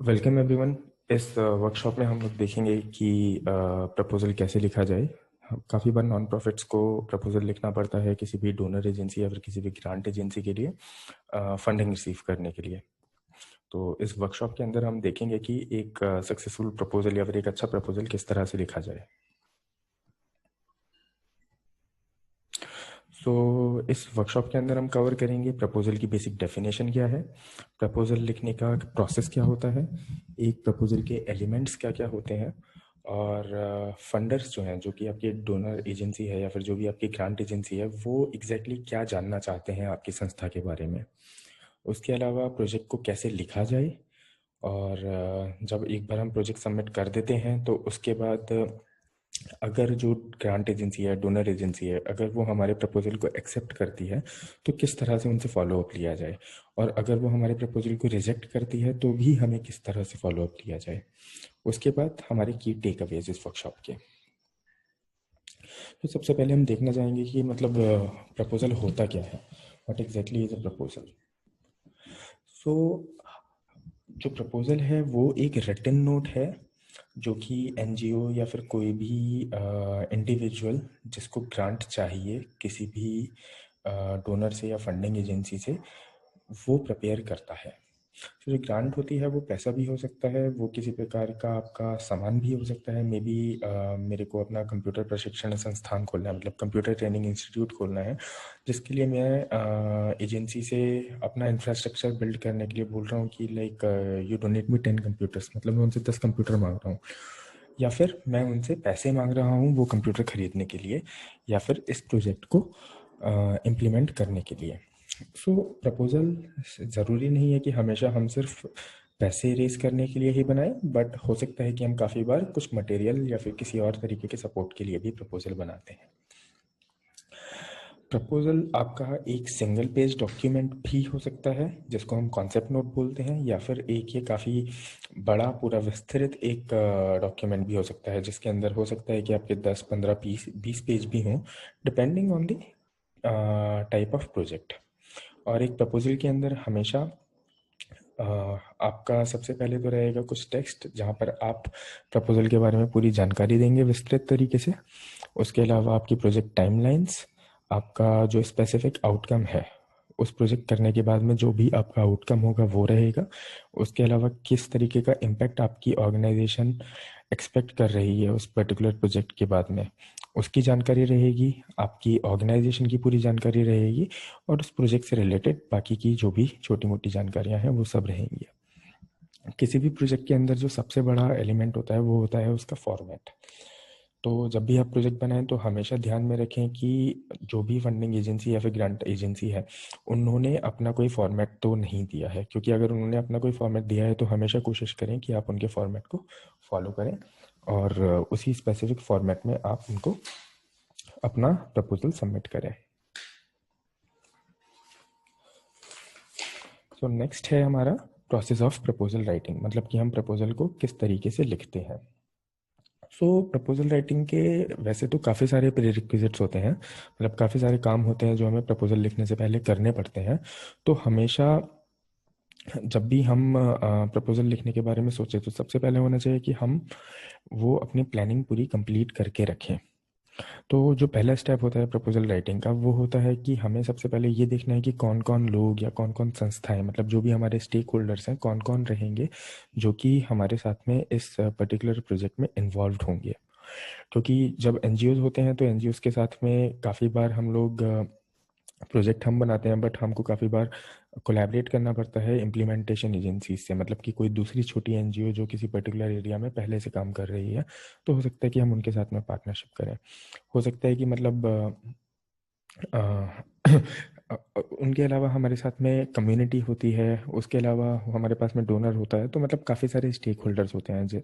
Welcome everyone. इस workshop में हम लोग देखेंगे कि प्रपोजल कैसे लिखा जाए। काफ़ी बार नॉन प्रॉफिट्स को प्रपोजल लिखना पड़ता है किसी भी डोनर एजेंसी या फिर किसी भी ग्रांट एजेंसी के लिए फंडिंग रिसीव करने के लिए। तो इस वर्कशॉप के अंदर हम देखेंगे कि एक सक्सेसफुल प्रपोजल या फिर एक अच्छा प्रपोजल किस तरह से लिखा जाए। तो इस वर्कशॉप के अंदर हम कवर करेंगे प्रपोजल की बेसिक डेफिनेशन क्या है, प्रपोजल लिखने का प्रोसेस क्या होता है, एक प्रपोजल के एलिमेंट्स क्या क्या होते हैं, और फंडर्स जो हैं, जो कि आपकी डोनर एजेंसी है या फिर जो भी आपकी ग्रांट एजेंसी है, वो एग्जैक्टली क्या जानना चाहते हैं आपकी संस्था के बारे में। उसके अलावा प्रोजेक्ट को कैसे लिखा जाए, और जब एक बार हम प्रोजेक्ट सबमिट कर देते हैं तो उसके बाद अगर जो ग्रांट एजेंसी है, डोनर एजेंसी है, अगर वो हमारे प्रपोजल को एक्सेप्ट करती है तो किस तरह से उनसे फॉलो अप लिया जाए, और अगर वो हमारे प्रपोजल को रिजेक्ट करती है तो भी हमें किस तरह से फॉलो अप लिया जाए। उसके बाद हमारे की टेक अवेज इस वर्कशॉप के। तो सबसे पहले हम देखना चाहेंगे कि मतलब प्रपोजल होता क्या है, what exactly is a proposal. So जो प्रपोजल है वो एक रिटन नोट है जो कि एनजीओ या फिर कोई भी इंडिविजुअल जिसको ग्रांट चाहिए किसी भी डोनर से या फंडिंग एजेंसी से, वो प्रिपेयर करता है। तो जो ग्रांट होती है वो पैसा भी हो सकता है, वो किसी प्रकार का आपका सामान भी हो सकता है। मे बी मेरे को अपना कंप्यूटर प्रशिक्षण संस्थान खोलना है, मतलब कंप्यूटर ट्रेनिंग इंस्टीट्यूट खोलना है, जिसके लिए मैं एजेंसी से अपना इंफ्रास्ट्रक्चर बिल्ड करने के लिए बोल रहा हूँ कि like you donate me 10 computers, मतलब मैं उनसे 10 कंप्यूटर मांग रहा हूँ, या फिर मैं उनसे पैसे मांग रहा हूँ वो कंप्यूटर खरीदने के लिए या फिर इस प्रोजेक्ट को इम्प्लीमेंट करने के लिए। सो प्रपोजल ज़रूरी नहीं है कि हमेशा हम सिर्फ पैसे रेज करने के लिए ही बनाएं, बट हो सकता है कि हम काफ़ी बार कुछ मटेरियल या फिर किसी और तरीके के सपोर्ट के लिए भी प्रपोजल बनाते हैं। प्रपोजल आपका एक सिंगल पेज डॉक्यूमेंट भी हो सकता है जिसको हम कॉन्सेप्ट नोट बोलते हैं, या फिर एक ये काफ़ी बड़ा पूरा विस्तृत एक डॉक्यूमेंट भी हो सकता है जिसके अंदर हो सकता है कि आपके 10 15 20 पेज भी हों, depending on the type of project. और एक प्रपोजल के अंदर हमेशा आपका सबसे पहले तो रहेगा कुछ टेक्स्ट जहाँ पर आप प्रपोजल के बारे में पूरी जानकारी देंगे विस्तृत तरीके से। उसके अलावा आपकी प्रोजेक्ट टाइमलाइंस, आपका जो स्पेसिफिक आउटकम है उस प्रोजेक्ट करने के बाद में जो भी आपका आउटकम होगा वो रहेगा। उसके अलावा किस तरीके का इम्पैक्ट आपकी ऑर्गेनाइजेशन एक्सपेक्ट कर रही है उस पर्टिकुलर प्रोजेक्ट के बाद में, उसकी जानकारी रहेगी, आपकी ऑर्गेनाइजेशन की पूरी जानकारी रहेगी, और उस प्रोजेक्ट से रिलेटेड बाकी की जो भी छोटी मोटी जानकारियां हैं वो सब रहेंगी। किसी भी प्रोजेक्ट के अंदर जो सबसे बड़ा एलिमेंट होता है वो होता है उसका फॉर्मेट। तो जब भी आप प्रोजेक्ट बनाएं तो हमेशा ध्यान में रखें कि जो भी फंडिंग एजेंसी या फिर ग्रांट एजेंसी है उन्होंने अपना कोई फॉर्मेट तो नहीं दिया है, क्योंकि अगर उन्होंने अपना कोई फॉर्मेट दिया है तो हमेशा कोशिश करें कि आप उनके फॉर्मेट को फॉलो करें और उसी स्पेसिफिक फॉर्मेट में आप उनको अपना प्रपोजल सबमिट करें। सो नेक्स्ट है हमारा प्रोसेस ऑफ प्रपोजल राइटिंग, मतलब कि हम प्रपोजल को किस तरीके से लिखते हैं। सो प्रपोजल राइटिंग के वैसे तो काफ़ी सारे प्रीरिक्विजिट्स होते हैं, मतलब काफ़ी सारे काम होते हैं जो हमें प्रपोजल लिखने से पहले करने पड़ते हैं। तो हमेशा जब भी हम प्रपोजल लिखने के बारे में सोचें तो सबसे पहले होना चाहिए कि हम वो अपनी प्लानिंग पूरी कंप्लीट करके रखें। तो जो पहला स्टेप होता है प्रपोजल राइटिंग का वो होता है कि हमें सबसे पहले ये देखना है कि कौन कौन लोग या कौन कौन संस्थाएं, मतलब जो भी हमारे स्टेक होल्डर्स हैं, कौन कौन रहेंगे जो कि हमारे साथ में इस पर्टिकुलर प्रोजेक्ट में इन्वॉल्व होंगे। क्योंकि जब एनजीओज होते हैं तो एनजीओज के साथ में काफ़ी बार हम लोग प्रोजेक्ट हम बनाते हैं, बट हमको काफ़ी बार कोलैबोरेट करना पड़ता है इम्प्लीमेंटेशन एजेंसी से, मतलब कि कोई दूसरी छोटी एनजीओ जो किसी पर्टिकुलर एरिया में पहले से काम कर रही है, तो हो सकता है कि हम उनके साथ में पार्टनरशिप करें। हो सकता है कि मतलब अ, उनके अलावा हमारे साथ में कम्युनिटी होती है, उसके अलावा हमारे पास में डोनर होता है, तो मतलब काफ़ी सारे स्टेक होल्डर्स होते हैं।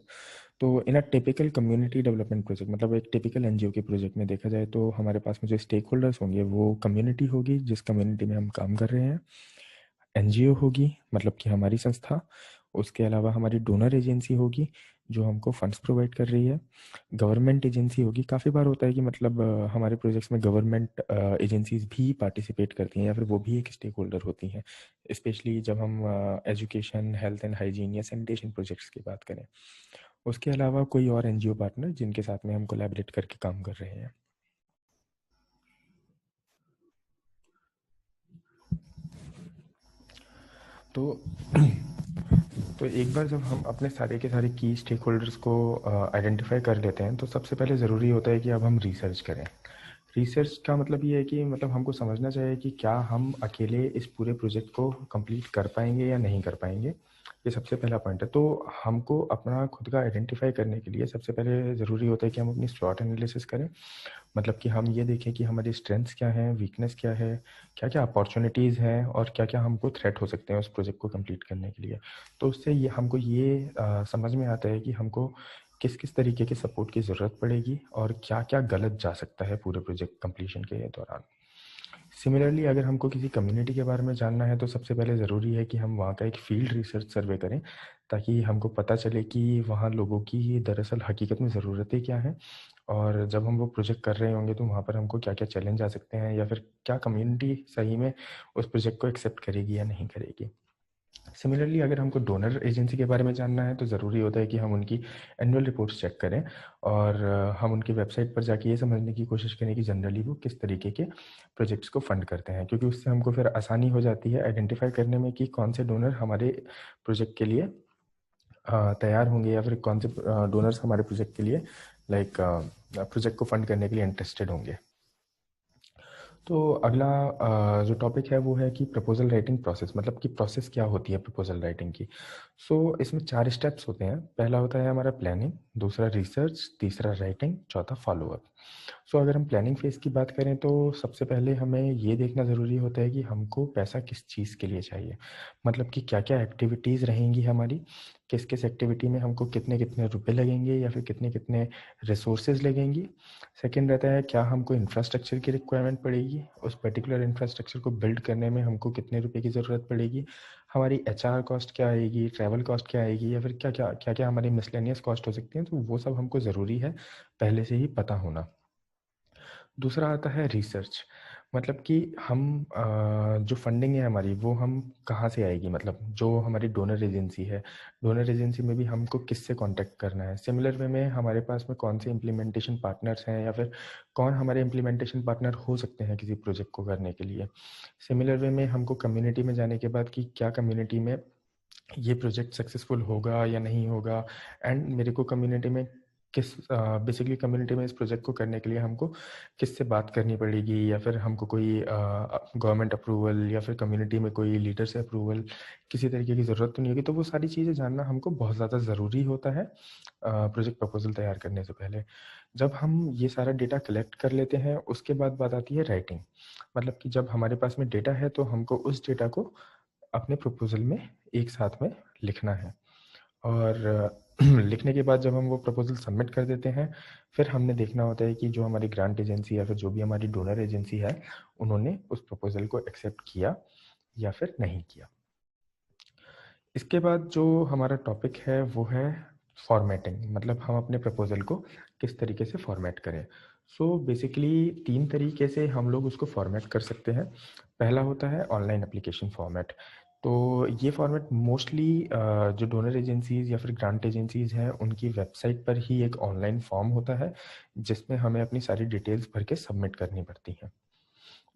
तो in a typical community development project, मतलब एक टिपिकल एनजीओ के प्रोजेक्ट में देखा जाए तो हमारे पास में जो स्टेक होल्डर्स होंगे वो कम्युनिटी होगी जिस कम्युनिटी में हम काम कर रहे हैं, एनजीओ होगी मतलब कि हमारी संस्था, उसके अलावा हमारी डोनर एजेंसी होगी जो हमको फंड्स प्रोवाइड कर रही है। गवर्नमेंट एजेंसी होगी, काफ़ी बार होता है कि मतलब हमारे प्रोजेक्ट्स में गवर्नमेंट एजेंसीज भी पार्टिसिपेट करती हैं या फिर वो भी एक स्टेक होल्डर होती हैं, स्पेशली जब हम एजुकेशन, हेल्थ एंड हाइजीन या सैनिटेशन प्रोजेक्ट्स की बात करें। उसके अलावा कोई और एनजीओ पार्टनर जिनके साथ में हम कोलैबोरेट करके काम कर रहे हैं। तो तो एक बार जब हम अपने सारे के सारे की स्टेक होल्डर्स को आइडेंटिफाई कर लेते हैं तो सबसे पहले ज़रूरी होता है कि अब हम रिसर्च करें। रिसर्च का मतलब ये है कि मतलब हमको समझना चाहिए कि क्या हम अकेले इस पूरे प्रोजेक्ट को कंप्लीट कर पाएंगे या नहीं कर पाएंगे। ये सबसे पहला पॉइंट है। तो हमको अपना खुद का आइडेंटिफाई करने के लिए सबसे पहले ज़रूरी होता है कि हम अपनी स्वॉट एनालिसिस करें। मतलब कि हम ये देखें कि हमारी स्ट्रेंथ्स क्या हैं, वीकनेस क्या है, क्या क्या अपॉर्चुनिटीज़ हैं और क्या क्या हमको थ्रेट हो सकते हैं उस प्रोजेक्ट को कंप्लीट करने के लिए। तो उससे ये हमको ये समझ में आता है कि हमको किस किस तरीके के सपोर्ट की ज़रूरत पड़ेगी और क्या क्या गलत जा सकता है पूरे प्रोजेक्ट कंप्लीशन के दौरान। सिमिलरली अगर हमको किसी कम्युनिटी के बारे में जानना है तो सबसे पहले ज़रूरी है कि हम वहाँ का एक फील्ड रिसर्च सर्वे करें, ताकि हमको पता चले कि वहाँ लोगों की दरअसल हकीकत में ज़रूरतें क्या हैं, और जब हम वो प्रोजेक्ट कर रहे होंगे तो वहाँ पर हमको क्या क्या चैलेंज आ सकते हैं या फिर क्या कम्युनिटी सही में उस प्रोजेक्ट को एक्सेप्ट करेगी या नहीं करेगी। सिमिलरली अगर हमको डोनर एजेंसी के बारे में जानना है तो ज़रूरी होता है कि हम उनकी एनुअल रिपोर्ट्स चेक करें और हम उनकी वेबसाइट पर जाके ये समझने की कोशिश करें कि जनरली वो किस तरीके के प्रोजेक्ट्स को फंड करते हैं, क्योंकि उससे हमको फिर आसानी हो जाती है आइडेंटिफाई करने में कि कौन से डोनर हमारे प्रोजेक्ट के लिए तैयार होंगे या फिर कौन से डोनर्स हमारे प्रोजेक्ट के लिए लाइक प्रोजेक्ट को फंड करने के लिए इंटरेस्टेड होंगे। तो अगला जो टॉपिक है वो है कि प्रपोजल राइटिंग प्रोसेस, मतलब कि प्रोसेस क्या होती है प्रपोजल राइटिंग की। सो इसमें 4 स्टेप्स होते हैं। पहला होता है हमारा प्लानिंग, दूसरा रिसर्च, तीसरा राइटिंग, चौथा फॉलो अप। सो अगर हम प्लानिंग फेज़ की बात करें तो सबसे पहले हमें ये देखना ज़रूरी होता है कि हमको पैसा किस चीज़ के लिए चाहिए। मतलब कि क्या-क्या एक्टिविटीज़ रहेंगी हमारी, किस-किस एक्टिविटी में हमको कितने-कितने रुपए लगेंगे या फिर कितने-कितने रिसोर्सेज़ लगेंगी। सेकंड रहता है क्या हमको इंफ्रास्ट्रक्चर की रिक्वायरमेंट पड़ेगी, उस पर्टिकुलर इंफ्रास्ट्रक्चर को बिल्ड करने में हमको कितने रुपए की ज़रूरत पड़ेगी, हमारी एचआर कॉस्ट क्या आएगी, ट्रैवल कॉस्ट क्या आएगी या फिर क्या-क्या हमारी मिसलेनियस कॉस्ट हो सकती हैं। तो वो सब हमको ज़रूरी है पहले से ही पता होना। दूसरा आता है रिसर्च, मतलब कि हम जो फंडिंग है हमारी वो हम कहाँ से आएगी, मतलब जो हमारी डोनर एजेंसी है, डोनर एजेंसी में भी हमको किससे कांटेक्ट करना है। सिमिलर वे में हमारे पास में कौन से इम्प्लीमेंटेशन पार्टनर्स हैं या फिर कौन हमारे इम्प्लीमेंटेशन पार्टनर हो सकते हैं किसी प्रोजेक्ट को करने के लिए। सिमिलर वे में हमको कम्युनिटी में जाने के बाद कि क्या कम्युनिटी में ये प्रोजेक्ट सक्सेसफुल होगा या नहीं होगा, एंड मेरे को कम्युनिटी में किस बेसिकली कम्युनिटी में इस प्रोजेक्ट को करने के लिए हमको किससे बात करनी पड़ेगी या फिर हमको कोई गवर्नमेंट अप्रूवल या फिर कम्युनिटी में कोई लीडर से अप्रूवल किसी तरीके की ज़रूरत तो नहीं होगी। तो वो सारी चीज़ें जानना हमको बहुत ज़्यादा ज़रूरी होता है प्रोजेक्ट प्रपोजल तैयार करने से पहले। जब हम ये सारा डेटा कलेक्ट कर लेते हैं उसके बाद बात आती है राइटिंग। मतलब कि जब हमारे पास में डेटा है तो हमको उस डेटा को अपने प्रपोजल में एक साथ में लिखना है, और लिखने के बाद जब हम वो प्रपोजल सबमिट कर देते हैं फिर हमने देखना होता है कि जो हमारी ग्रांट एजेंसी या फिर जो भी हमारी डोनर एजेंसी है उन्होंने उस प्रपोजल को एक्सेप्ट किया या फिर नहीं किया। इसके बाद जो हमारा टॉपिक है वो है फॉर्मेटिंग, मतलब हम अपने प्रपोजल को किस तरीके से फॉर्मेट करें। सो बेसिकली 3 तरीके से हम लोग उसको फॉर्मेट कर सकते हैं। पहला होता है ऑनलाइन एप्लीकेशन फॉर्मेट। तो ये फॉर्मेट मोस्टली जो डोनर एजेंसीज़ या फिर ग्रांट एजेंसीज़ हैं उनकी वेबसाइट पर ही एक ऑनलाइन फॉर्म होता है जिसमें हमें अपनी सारी डिटेल्स भर के सबमिट करनी पड़ती हैं।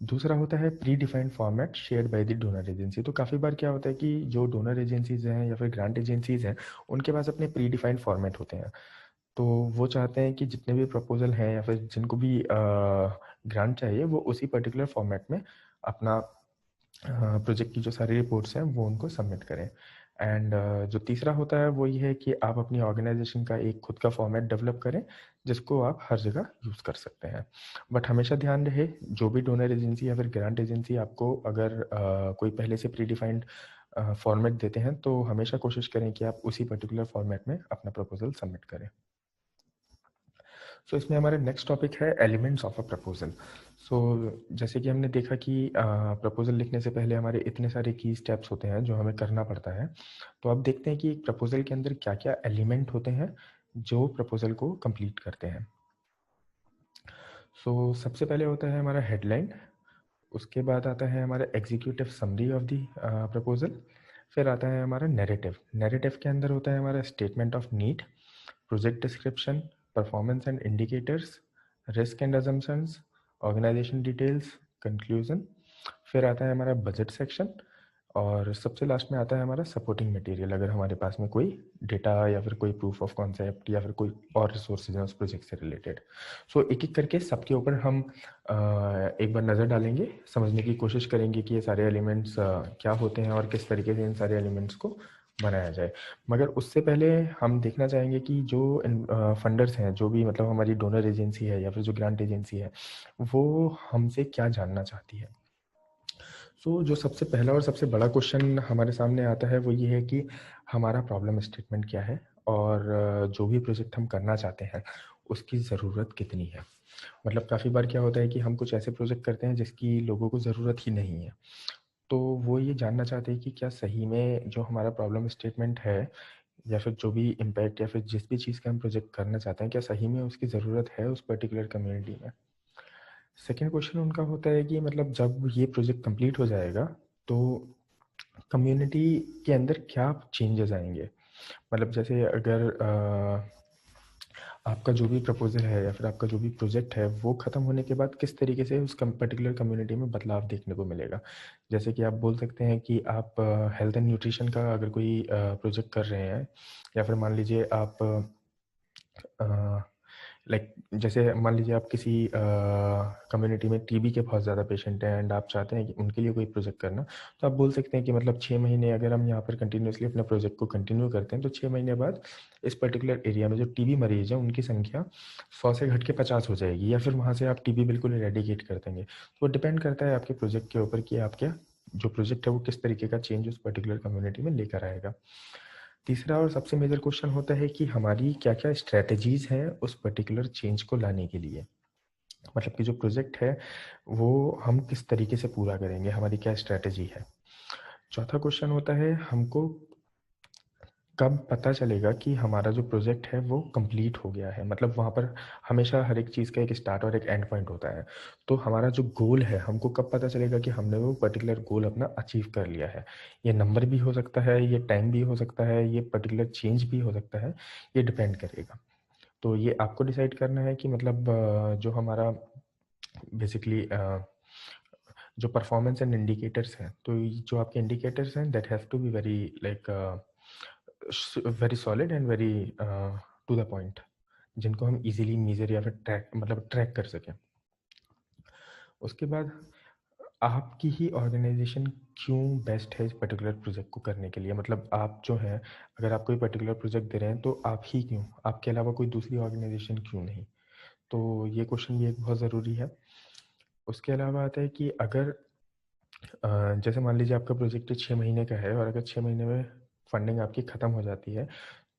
दूसरा होता है pre defined format shared by the donor agency. तो काफ़ी बार क्या होता है कि जो डोनर एजेंसीज हैं या फिर ग्रांट एजेंसीज हैं उनके पास अपने प्री डिफाइंड फॉर्मेट होते हैं। तो वो चाहते हैं कि जितने भी प्रपोजल हैं या फिर जिनको भी ग्रांट चाहिए वो उसी पर्टिकुलर फॉर्मेट में अपना प्रोजेक्ट की जो सारी रिपोर्ट्स हैं वो उनको सबमिट करें। एंड जो तीसरा होता है वो ये है कि आप अपनी ऑर्गेनाइजेशन का एक खुद का फॉर्मेट डेवलप करें जिसको आप हर जगह यूज़ कर सकते हैं। बट हमेशा ध्यान रहे जो भी डोनर एजेंसी या फिर ग्रांट एजेंसी आपको अगर कोई पहले से प्री डिफाइंड फॉर्मेट देते हैं तो हमेशा कोशिश करें कि आप उसी पर्टिकुलर फॉर्मेट में अपना प्रपोजल सबमिट करें। सो इसमें हमारा नेक्स्ट टॉपिक है एलिमेंट्स ऑफ अ प्रपोजल। सो जैसे कि हमने देखा कि प्रपोजल लिखने से पहले हमारे इतने सारे की स्टेप्स होते हैं जो हमें करना पड़ता है। तो अब देखते हैं कि एक प्रपोजल के अंदर क्या क्या एलिमेंट होते हैं जो प्रपोजल को कंप्लीट करते हैं। सो सबसे पहले होता है हमारा हेडलाइन, उसके बाद आता है हमारा executive summary of the proposal, फिर आता है हमारा नैरेटिव। नैरेटिव के अंदर होता है हमारा statement of need, project description, performance and indicators, risk and assumptions, organisation details, conclusion. फिर आता है हमारा बजट सेक्शन, और सबसे लास्ट में आता है हमारा सपोर्टिंग मटेरियल, अगर हमारे पास में कोई डेटा या फिर कोई प्रूफ ऑफ कॉन्सेप्ट या फिर कोई और रिसोर्सेज हैं उस प्रोजेक्ट से रिलेटेड। सो एक एक करके सबके ऊपर हम एक बार नज़र डालेंगे, समझने की कोशिश करेंगे कि ये सारे एलिमेंट्स क्या होते हैं और किस तरीके से इन सारे एलिमेंट्स को बनाया जाए। मगर उससे पहले हम देखना चाहेंगे कि जो फंडर्स हैं, जो भी मतलब हमारी डोनर एजेंसी है या फिर जो ग्रांट एजेंसी है, वो हमसे क्या जानना चाहती है। सो जो सबसे पहला और सबसे बड़ा क्वेश्चन हमारे सामने आता है वो ये है कि हमारा प्रॉब्लम स्टेटमेंट क्या है, और जो भी प्रोजेक्ट हम करना चाहते हैं उसकी ज़रूरत कितनी है। मतलब काफ़ी बार क्या होता है कि हम कुछ ऐसे प्रोजेक्ट करते हैं जिसकी लोगों को ज़रूरत ही नहीं है। तो वो ये जानना चाहते हैं कि क्या सही में जो हमारा प्रॉब्लम स्टेटमेंट है या फिर जो भी इम्पैक्ट या फिर जिस भी चीज़ का हम प्रोजेक्ट करना चाहते हैं, क्या सही में उसकी ज़रूरत है उस पर्टिकुलर कम्युनिटी में। सेकेंड क्वेश्चन उनका होता है कि मतलब जब ये प्रोजेक्ट कंप्लीट हो जाएगा तो कम्युनिटी के अंदर क्या चेंजेस आएंगे। मतलब जैसे अगर आपका जो भी प्रपोजल है या फिर आपका जो भी प्रोजेक्ट है वो ख़त्म होने के बाद किस तरीके से उस पर्टिकुलर कम्युनिटी में बदलाव देखने को मिलेगा। जैसे कि आप बोल सकते हैं कि आप हेल्थ एंड न्यूट्रिशन का अगर कोई प्रोजेक्ट कर रहे हैं, या फिर मान लीजिए आप लाइक जैसे मान लीजिए आप किसी कम्युनिटी में टीबी के बहुत ज़्यादा पेशेंट हैं एंड आप चाहते हैं कि उनके लिए कोई प्रोजेक्ट करना। तो आप बोल सकते हैं कि मतलब 6 महीने अगर हम यहाँ पर कंटिन्यूसली अपने प्रोजेक्ट को कंटिन्यू करते हैं तो 6 महीने बाद इस पर्टिकुलर एरिया में जो टीबी मरीज हैं उनकी संख्या 100 से घट के 50 हो जाएगी, या फिर वहाँ से आप टीबी बिल्कुल इरेडिकेट कर देंगे। तो डिपेंड करता है आपके प्रोजेक्ट के ऊपर कि आप क्या जो प्रोजेक्ट है वो किस तरीके का चेंज उस पर्टिकुलर कम्युनिटी में लेकर आएगा। तीसरा और सबसे मेजर क्वेश्चन होता है कि हमारी क्या-क्या स्ट्रैटेजीज़ हैं उस पर्टिकुलर चेंज को लाने के लिए। मतलब कि जो प्रोजेक्ट है वो हम किस तरीके से पूरा करेंगे, हमारी क्या स्ट्रैटेजी है। चौथा क्वेश्चन होता है हमको कब पता चलेगा कि हमारा जो प्रोजेक्ट है वो कंप्लीट हो गया है। मतलब वहाँ पर हमेशा हर एक चीज़ का एक स्टार्ट और एक एंड पॉइंट होता है। तो हमारा जो गोल है हमको कब पता चलेगा कि हमने वो पर्टिकुलर गोल अपना अचीव कर लिया है। ये नंबर भी हो सकता है, ये टाइम भी हो सकता है, ये पर्टिकुलर चेंज भी हो सकता है, ये डिपेंड करेगा। तो ये आपको डिसाइड करना है कि मतलब जो हमारा बेसिकली जो परफॉर्मेंस एंड इंडिकेटर्स हैं, तो जो आपके इंडिकेटर्स हैं that have to be very like very solid and very to the point, जिनको हम इजीली मेजर या फिर ट्रैक मतलब ट्रैक कर सकें। उसके बाद आपकी ही ऑर्गेनाइजेशन क्यों बेस्ट है इस पर्टिकुलर प्रोजेक्ट को करने के लिए। मतलब आप जो हैं, अगर आप कोई पर्टिकुलर प्रोजेक्ट दे रहे हैं तो आप ही क्यों, आपके अलावा कोई दूसरी ऑर्गेनाइजेशन क्यों नहीं। तो ये क्वेश्चन भी एक बहुत ज़रूरी है। उसके अलावा आता है कि अगर जैसे मान लीजिए आपका प्रोजेक्ट 6 महीने का है और अगर 6 महीने में फंडिंग आपकी ख़त्म हो जाती है,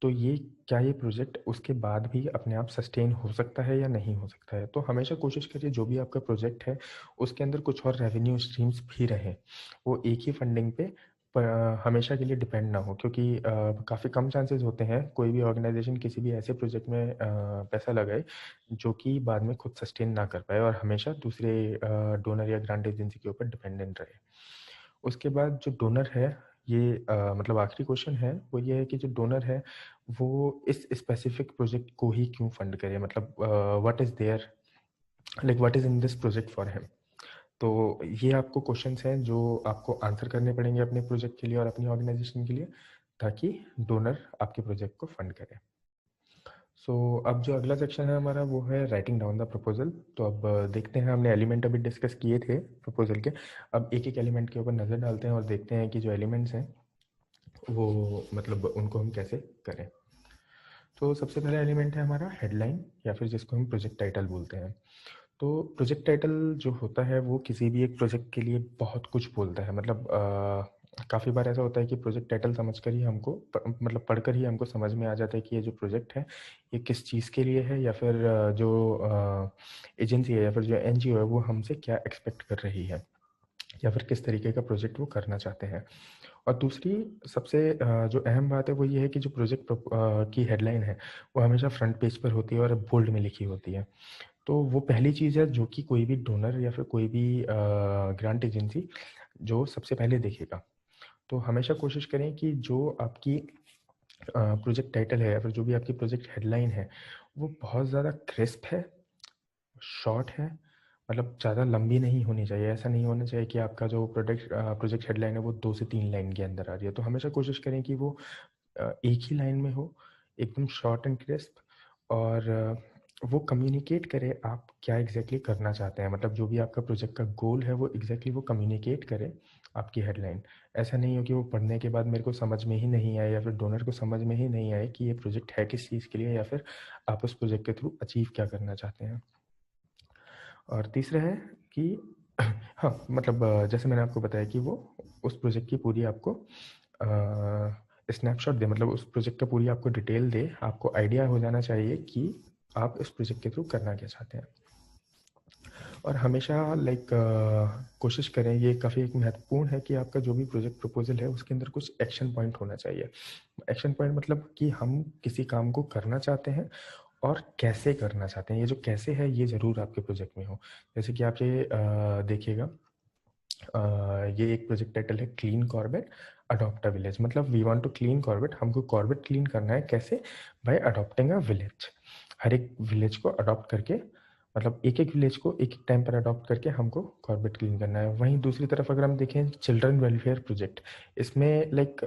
तो ये क्या ये प्रोजेक्ट उसके बाद भी अपने आप सस्टेन हो सकता है या नहीं हो सकता है। तो हमेशा कोशिश करिए जो भी आपका प्रोजेक्ट है उसके अंदर कुछ और रेवेन्यू स्ट्रीम्स भी रहें, वो एक ही फंडिंग पे हमेशा के लिए डिपेंड ना हो, क्योंकि काफ़ी कम चांसेस होते हैं कोई भी ऑर्गेनाइजेशन किसी भी ऐसे प्रोजेक्ट में पैसा लगाए जो कि बाद में खुद सस्टेन ना कर पाए और हमेशा दूसरे डोनर या ग्रांट एजेंसी के ऊपर डिपेंडेंट रहे। उसके बाद जो डोनर है, ये मतलब आखिरी क्वेश्चन है वो ये है कि जो डोनर है वो इस स्पेसिफिक प्रोजेक्ट को ही क्यों फंड करे। मतलब what is there like what is in this project for him. तो ये आपको क्वेश्चंस हैं जो आपको आंसर करने पड़ेंगे अपने प्रोजेक्ट के लिए और अपनी ऑर्गेनाइजेशन के लिए, ताकि डोनर आपके प्रोजेक्ट को फंड करे। सो अब जो अगला सेक्शन है हमारा वो है राइटिंग डाउन द प्रपोजल। तो अब देखते हैं, हमने एलिमेंट अभी डिस्कस किए थे प्रपोजल के। अब एक एक एलिमेंट के ऊपर नज़र डालते हैं और देखते हैं कि जो एलिमेंट्स हैं वो मतलब उनको हम कैसे करें। तो सबसे पहला एलिमेंट है हमारा हेडलाइन, या फिर जिसको हम प्रोजेक्ट टाइटल बोलते हैं। तो प्रोजेक्ट टाइटल जो होता है वो किसी भी एक प्रोजेक्ट के लिए बहुत कुछ बोलता है। मतलब काफ़ी बार ऐसा होता है कि प्रोजेक्ट टाइटल समझकर ही हमको मतलब पढ़कर ही हमको समझ में आ जाता है कि ये जो प्रोजेक्ट है ये किस चीज़ के लिए है, या फिर जो एजेंसी है या फिर जो एनजीओ है वो हमसे क्या एक्सपेक्ट कर रही है, या फिर किस तरीके का प्रोजेक्ट वो करना चाहते हैं। और दूसरी सबसे जो अहम बात है वो ये है कि जो प्रोजेक्ट की हेडलाइन है वो हमेशा फ्रंट पेज पर होती है और बोल्ड में लिखी होती है। तो वो पहली चीज़ है जो कि कोई भी डोनर या फिर कोई भी ग्रांट एजेंसी जो सबसे पहले देखेगा। तो हमेशा कोशिश करें कि जो आपकी प्रोजेक्ट टाइटल है या फिर जो भी आपकी प्रोजेक्ट हेडलाइन है वो बहुत ज़्यादा क्रिस्प है, शॉर्ट है, मतलब ज़्यादा लंबी नहीं होनी चाहिए। ऐसा नहीं होना चाहिए कि आपका जो प्रोजेक्ट हेडलाइन है वो 2 से 3 लाइन के अंदर आ रही है। तो हमेशा कोशिश करें कि वो एक ही लाइन में हो, एकदम शॉर्ट एंड क्रिस्प, और वो कम्युनिकेट करे आप क्या एग्जैक्टली करना चाहते हैं। मतलब जो भी आपका प्रोजेक्ट का गोल है वो एग्जैक्टली वो कम्युनिकेट करे आपकी हेडलाइन। ऐसा नहीं हो कि वो पढ़ने के बाद मेरे को समझ में ही नहीं आए या फिर डोनर को समझ में ही नहीं आए कि ये प्रोजेक्ट है किस चीज़ के लिए, या फिर आप उस प्रोजेक्ट के थ्रू अचीव क्या करना चाहते हैं। और तीसरा है कि हाँ, मतलब जैसे मैंने आपको बताया कि वो उस प्रोजेक्ट की पूरी आपको स्नैपशॉट दे, मतलब उस प्रोजेक्ट का पूरी आपको डिटेल दे। आपको आइडिया हो जाना चाहिए कि आप इस प्रोजेक्ट के थ्रू करना क्या चाहते हैं। और हमेशा लाइक कोशिश करें, ये काफ़ी एक महत्वपूर्ण है कि आपका जो भी प्रोजेक्ट प्रपोजल है उसके अंदर कुछ एक्शन पॉइंट होना चाहिए। एक्शन पॉइंट मतलब कि हम किसी काम को करना चाहते हैं और कैसे करना चाहते हैं। ये जो कैसे है ये ज़रूर आपके प्रोजेक्ट में हो। जैसे कि आप ये देखिएगा, ये एक प्रोजेक्ट टाइटल है clean Corbett adopt a village. मतलब we want to clean Corbett, हमको कॉर्बेट क्लीन करना है कैसे? By adopting a village. हर एक विलेज को अडॉप्ट करके, मतलब एक एक विलेज को एक एक टाइम पर अडॉप्ट करके हमको कॉर्बेट क्लीन करना है। वहीं दूसरी तरफ अगर हम देखें चिल्ड्रन वेलफेयर प्रोजेक्ट, इसमें like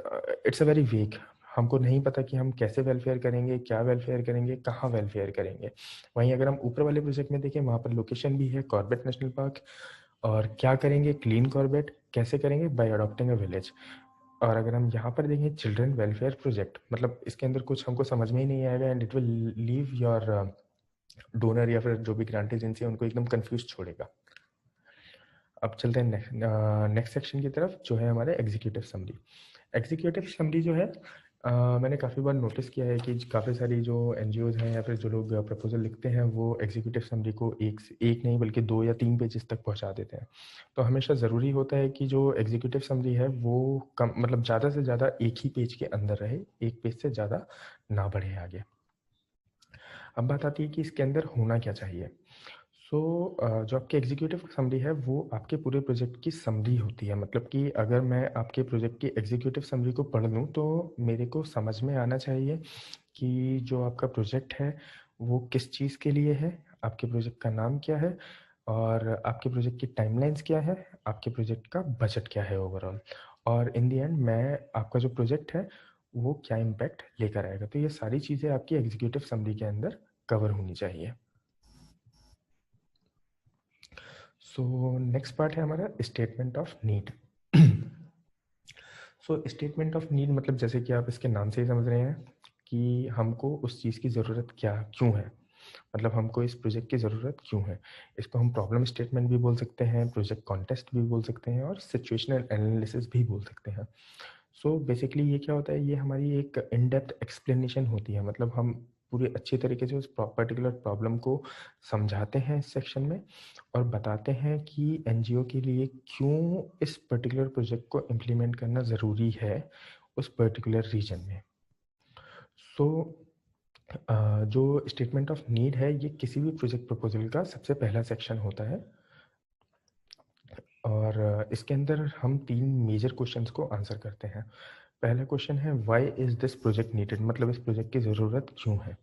it's a very weak. हमको नहीं पता कि हम कैसे वेलफेयर करेंगे, क्या वेलफेयर करेंगे, कहाँ वेलफेयर करेंगे। वहीं अगर हम ऊपर वाले प्रोजेक्ट में देखें, वहाँ पर लोकेशन भी है कॉर्बेट नेशनल पार्क, और क्या करेंगे क्लीन कॉर्बेट, कैसे करेंगे बाय अडॉप्टिंग अ विलेज। और अगर हम यहाँ पर देखें चिल्ड्रन वेलफेयर प्रोजेक्ट, मतलब इसके अंदर कुछ हमको समझ में ही नहीं आएगा and it will leave your donor या फिर जो भी ग्रांट एजेंसी है उनको एकदम कंफ्यूज छोड़ेगा। अब चलते हैं नेक्स्ट सेक्शन की तरफ, जो है हमारे एग्जीक्यूटिव समरी। एग्जीक्यूटिव समरी जो है मैंने काफ़ी बार नोटिस किया है कि काफ़ी सारी जो एनजीओज हैं या फिर जो लोग प्रपोजल लिखते हैं वो एग्जीक्यूटिव समरी को एक नहीं बल्कि 2 या 3 पेजेस तक पहुंचा देते हैं। तो हमेशा ज़रूरी होता है कि जो एग्जीक्यूटिव समरी है वो कम, मतलब ज़्यादा से ज़्यादा एक ही पेज के अंदर रहे, एक पेज से ज़्यादा ना बढ़े आगे। अब बात आती है कि इसके अंदर होना क्या चाहिए। सो जो आपकी एग्जीक्यूटिव समरी है वो आपके पूरे प्रोजेक्ट की समरी होती है। मतलब कि अगर मैं आपके प्रोजेक्ट की एग्जीक्यूटिव समरी को पढ़ लूँ तो मेरे को समझ में आना चाहिए कि जो आपका प्रोजेक्ट है वो किस चीज़ के लिए है, आपके प्रोजेक्ट का नाम क्या है, और आपके प्रोजेक्ट की टाइमलाइंस क्या है, आपके प्रोजेक्ट का बजट क्या है ओवरऑल, और इन द एंड मैं आपका जो प्रोजेक्ट है वो क्या इम्पैक्ट लेकर आएगा। तो ये सारी चीज़ें आपकी एग्जीक्यूटिव समरी के अंदर कवर होनी चाहिए। सो नेक्स्ट पार्ट है हमारा statement of need. So statement of need मतलब जैसे कि आप इसके नाम से ही समझ रहे हैं कि हमको उस चीज़ की ज़रूरत क्या क्यों है, मतलब हमको इस प्रोजेक्ट की ज़रूरत क्यों है। इसको हम प्रॉब्लम स्टेटमेंट भी बोल सकते हैं, प्रोजेक्ट कॉन्टेस्ट भी बोल सकते हैं, और सिचुएशनल एनालिसिस भी बोल सकते हैं। सो बेसिकली ये क्या होता है, ये हमारी एक इन डेप्थ एक्सप्लेनेशन होती है। मतलब हम पूरे अच्छे तरीके से उस पर्टिकुलर प्रॉब्लम को समझाते हैं इस सेक्शन में, और बताते हैं कि एनजीओ के लिए क्यों इस पर्टिकुलर प्रोजेक्ट को इम्प्लीमेंट करना ज़रूरी है उस पर्टिकुलर रीजन में। सो जो स्टेटमेंट ऑफ नीड है ये किसी भी प्रोजेक्ट प्रपोजल का सबसे पहला सेक्शन होता है, और इसके अंदर हम 3 मेजर क्वेश्चंस को आंसर करते हैं। पहला क्वेश्चन है why is this project needed, मतलब इस प्रोजेक्ट की ज़रूरत क्यों है।